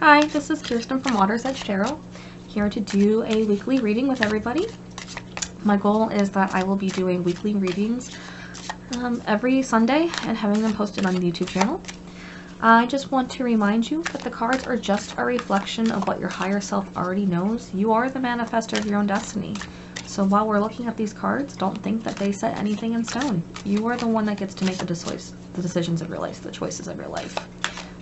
Hi, this is Kirsten from Water's Edge Tarot, here to do a weekly reading with everybody. My goal is that I will be doing weekly readings every Sunday and having them posted on the YouTube channel. I just want to remind you that the cards are just a reflection of what your higher self already knows. You are the manifestor of your own destiny. So while we're looking at these cards, don't think that they set anything in stone. You are the one that gets to make the decisions of your life, the choices of your life.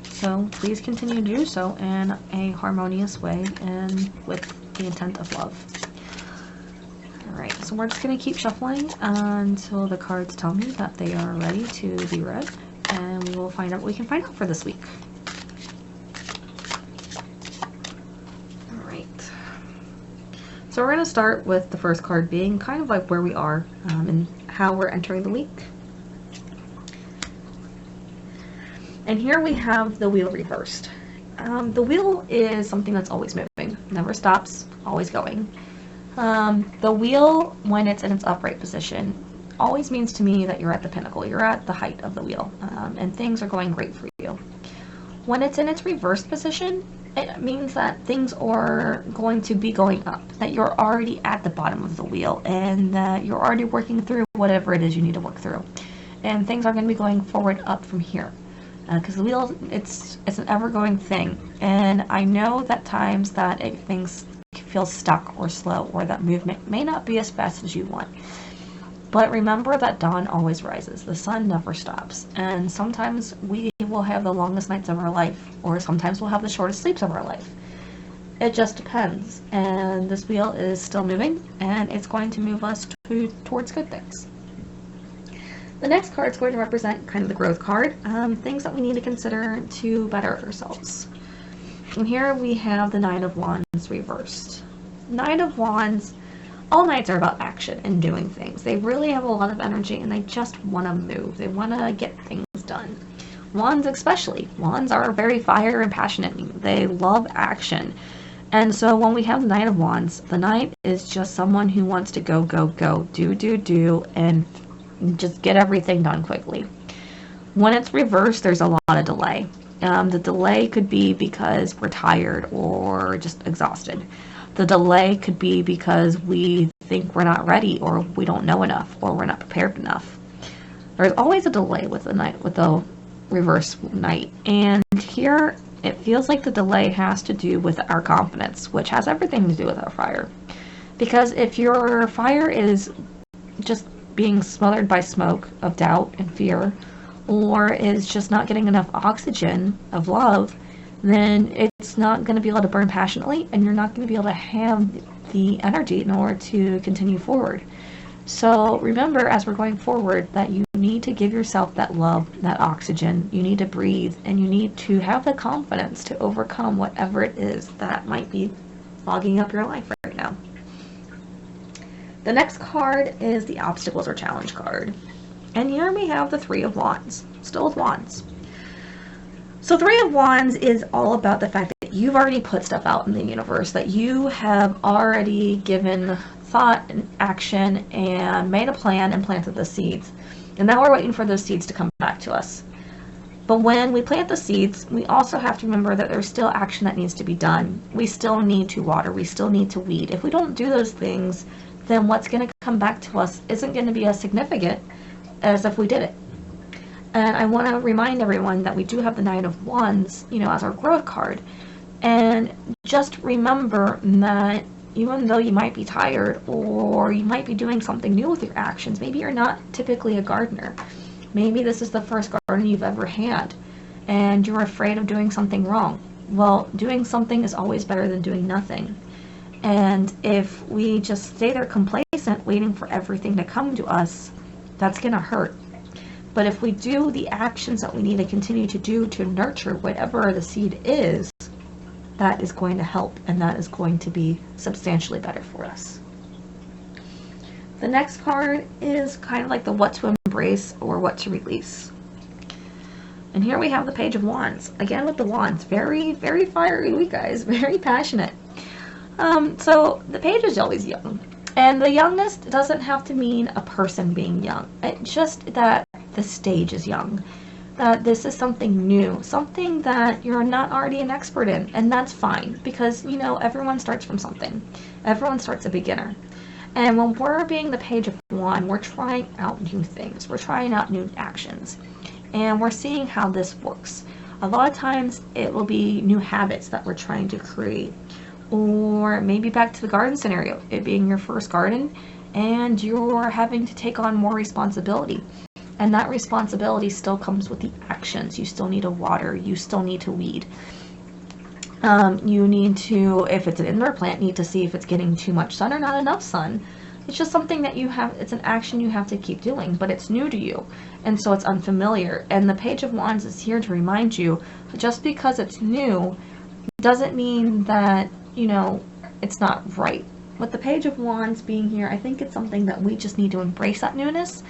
So please continue to do so in a harmonious way and with the intent of love. Alright, so we're just going to keep shuffling until the cards tell me that they are ready to be read, and we will find out what we can find out for this week. Alright, so we're going to start with the first card being kind of like where we are and how we're entering the week. And here we have the wheel reversed. The wheel is something that's always moving, never stops, always going. The wheel, when it's in its upright position, always means to me that you're at the pinnacle, you're at the height of the wheel, and things are going great for you. When it's in its reversed position, it means that things are going to be going up, that you're already at the bottom of the wheel, and that you're already working through whatever it is you need to work through. And things are going to be going forward up from here. Because the wheel, it's an ever-going thing, and I know that times that things feel stuck or slow, or that movement may not be as fast as you want. But remember that dawn always rises. The sun never stops, and sometimes we will have the longest nights of our life, or sometimes we'll have the shortest sleeps of our life. It just depends, and this wheel is still moving, and it's going to move us towards good things. The next card is going to represent kind of the growth card, things that we need to consider to better ourselves. And here we have the Nine of Wands reversed. Nine of Wands, all Knights are about action and doing things. They really have a lot of energy and they just want to move. They want to get things done. Wands especially. Wands are very fire and passionate. They love action. And so when we have the Knight of Wands, the Knight is just someone who wants to go, go, go, do, and just get everything done quickly. When it's reversed, there's a lot of delay. The delay could be because we're tired or just exhausted. The delay could be because we think we're not ready, or we don't know enough, or we're not prepared enough. There's always a delay with the reverse Knight, and here it feels like the delay has to do with our confidence, which has everything to do with our fire. Because if your fire is just being smothered by smoke of doubt and fear, or is just not getting enough oxygen of love, then it's not going to be able to burn passionately, and you're not going to be able to have the energy in order to continue forward. So remember, as we're going forward, that you need to give yourself that love, that oxygen. You need to breathe, and you need to have the confidence to overcome whatever it is that might be fogging up your life right now. The next card is the Obstacles or Challenge card. And here we have the Three of Wands, still with Wands. So Three of Wands is all about the fact that you've already put stuff out in the universe, that you have already given thought and action and made a plan and planted the seeds. And now we're waiting for those seeds to come back to us. But when we plant the seeds, we also have to remember that there's still action that needs to be done. We still need to water, we still need to weed. If we don't do those things, then what's going to come back to us isn't going to be as significant as if we did it. And I want to remind everyone that we do have the Nine of Wands, as our growth card. And just remember that even though you might be tired, or you might be doing something new with your actions, maybe you're not typically a gardener. Maybe this is the first garden you've ever had, and you're afraid of doing something wrong. Well, doing something is always better than doing nothing. And if we just stay there complacent, waiting for everything to come to us, that's going to hurt. But if we do the actions that we need to continue to do to nurture whatever the seed is, that is going to help, and that is going to be substantially better for us. The next card is kind of like the what to embrace or what to release. And here we have the Page of Wands. Again with the Wands, very, very fiery, you guys, very passionate. So the page is always young, and the youngness doesn't have to mean a person being young. It's just that the stage is young. that this is something new, something that you're not already an expert in, and that's fine, because, you know, everyone starts from something. Everyone starts a beginner. And when we're being the Page of Wands, we're trying out new things. We're trying out new actions. And we're seeing how this works. A lot of times it will be new habits that we're trying to create. Or maybe back to the garden scenario, it being your first garden, and you're having to take on more responsibility. And that responsibility still comes with the actions. You still need to water. You still need to weed. You need to, if it's an indoor plant, need to see if it's getting too much sun or not enough sun. It's just something that you have, it's an action you have to keep doing, but it's new to you. And so it's unfamiliar. And the Page of Wands is here to remind you, just because it's new, doesn't mean that, you know, it's not right. With the Page of Wands being here, I think it's something that we just need to embrace that newness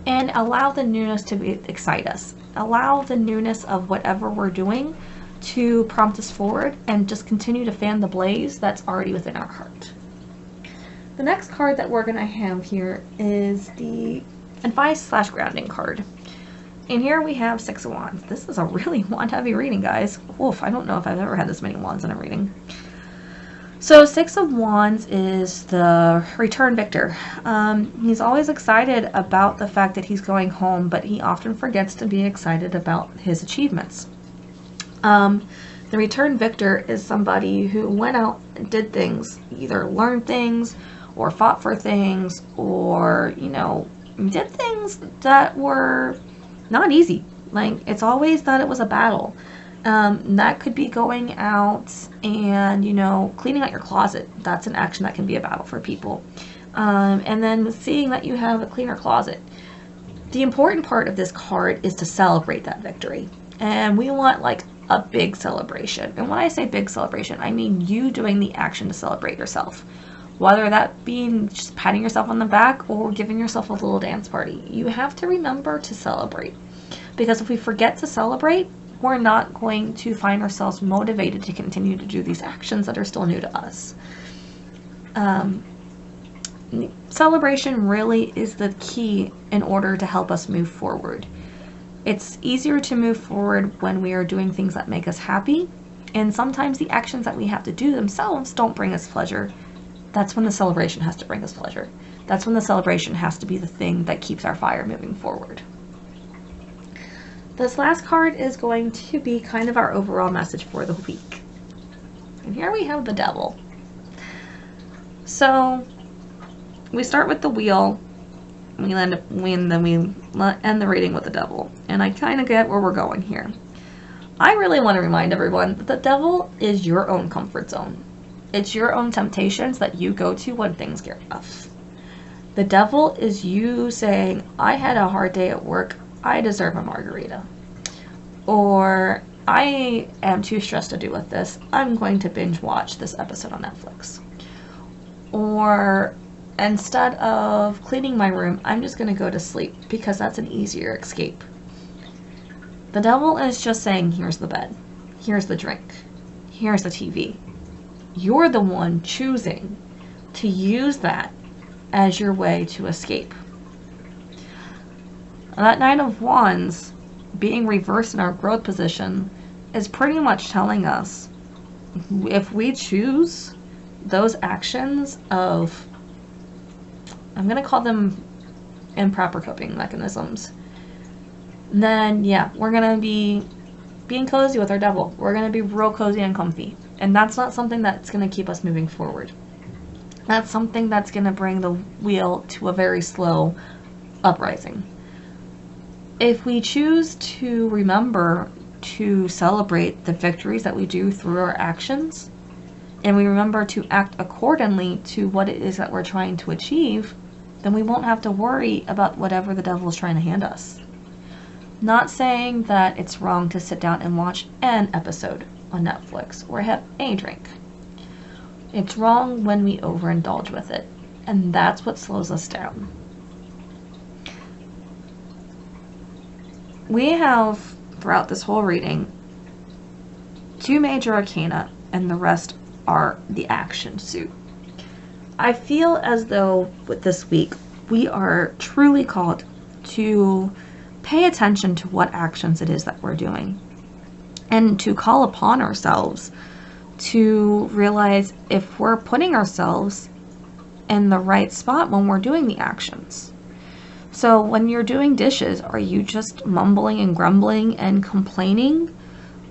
and allow the newness to excite us. Allow the newness of whatever we're doing to prompt us forward and just continue to fan the blaze that's already within our heart. The next card that we're going to have here is the Advice/Grounding card. And here we have Six of Wands. This is a really wand-heavy reading, guys. Oof, I don't know if I've ever had this many wands in a reading. So Six of Wands is the return victor. He's always excited about the fact that he's going home, but he often forgets to be excited about his achievements. The return victor is somebody who went out and did things, either learned things or fought for things, or, you know, did things that were not easy. Like, it's always that it was a battle. That could be going out and, you know, cleaning out your closet. That's an action that can be a battle for people. And then seeing that you have a cleaner closet. The important part of this card is to celebrate that victory. And we want like a big celebration. And when I say big celebration, I mean you doing the action to celebrate yourself. Whether that being just patting yourself on the back or giving yourself a little dance party. You have to remember to celebrate. Because if we forget to celebrate, we're not going to find ourselves motivated to continue to do these actions that are still new to us. Celebration really is the key in order to help us move forward. It's easier to move forward when we are doing things that make us happy, and sometimes the actions that we have to do themselves don't bring us pleasure. That's when the celebration has to bring us pleasure. That's when the celebration has to be the thing that keeps our fire moving forward. This last card is going to be kind of our overall message for the week. And here we have the Devil. So we start with the Wheel, and then we end the reading with the Devil. And I kind of get where we're going here. I really want to remind everyone that the Devil is your own comfort zone. It's your own temptations that you go to when things get rough. The Devil is you saying, I had a hard day at work, I deserve a margarita. Or, I am too stressed to deal with this, I'm going to binge watch this episode on Netflix. Or, instead of cleaning my room, I'm just going to go to sleep because that's an easier escape. The Devil is just saying, here's the bed, here's the drink, here's the TV. You're the one choosing to use that as your way to escape. That Nine of Wands being reversed in our growth position is pretty much telling us if we choose those actions of, I'm going to call them improper coping mechanisms, then yeah, we're going to be being cozy with our Devil. We're going to be real cozy and comfy. And that's not something that's going to keep us moving forward. That's something that's going to bring the wheel to a very slow uprising. If we choose to remember to celebrate the victories that we do through our actions, and we remember to act accordingly to what it is that we're trying to achieve, then we won't have to worry about whatever the Devil is trying to hand us. Not saying that it's wrong to sit down and watch an episode on Netflix or have a drink. It's wrong when we overindulge with it, and that's what slows us down. We have, throughout this whole reading, 2 major arcana, and the rest are the action suit. I feel as though with this week, we are truly called to pay attention to what actions it is that we're doing, and to call upon ourselves to realize if we're putting ourselves in the right spot when we're doing the actions. So when you're doing dishes, are you just mumbling and grumbling and complaining?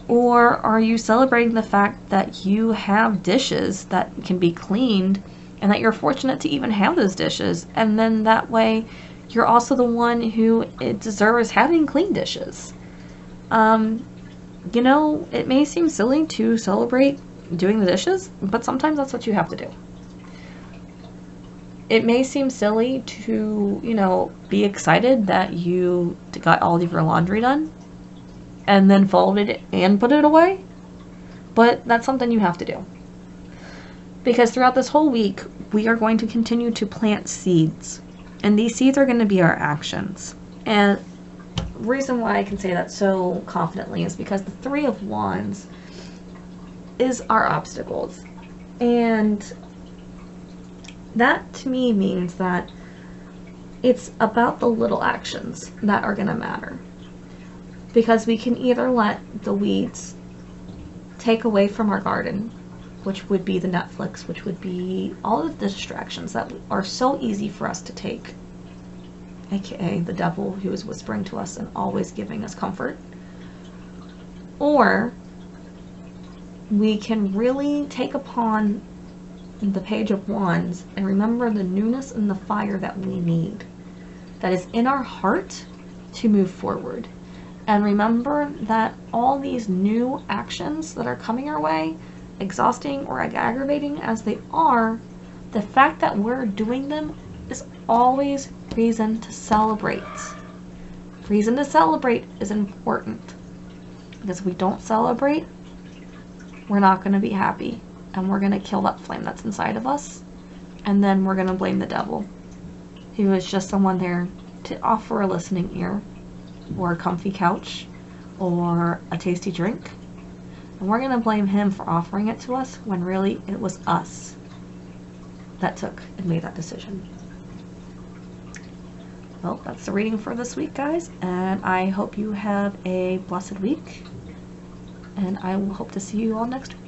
Or are you celebrating the fact that you have dishes that can be cleaned and that you're fortunate to even have those dishes? And then that way you're also the one who deserves having clean dishes. You know, it may seem silly to celebrate doing the dishes, but sometimes that's what you have to do. It may seem silly to, you know, be excited that you got all of your laundry done and then folded it and put it away, but that's something you have to do. Because throughout this whole week, we are going to continue to plant seeds, and these seeds are going to be our actions. And the reason why I can say that so confidently is because the Three of Wands is our obstacles. And that to me means that it's about the little actions that are going to matter. Because we can either let the weeds take away from our garden, which would be the Netflix, which would be all of the distractions that are so easy for us to take, aka the devil who is whispering to us and always giving us comfort. Or we can really take upon the Page of Wands and remember the newness and the fire that we need, that is in our heart to move forward. And remember that all these new actions that are coming our way, exhausting or aggravating as they are, the fact that we're doing them is always reason to celebrate. Reason to celebrate is important, because if we don't celebrate, we're not going to be happy, and we're going to kill that flame that's inside of us, and then we're going to blame the devil, who is just someone there to offer a listening ear, or a comfy couch, or a tasty drink. And we're going to blame him for offering it to us when really it was us that took and made that decision. Well, that's the reading for this week, guys, and I hope you have a blessed week, and I will hope to see you all next week.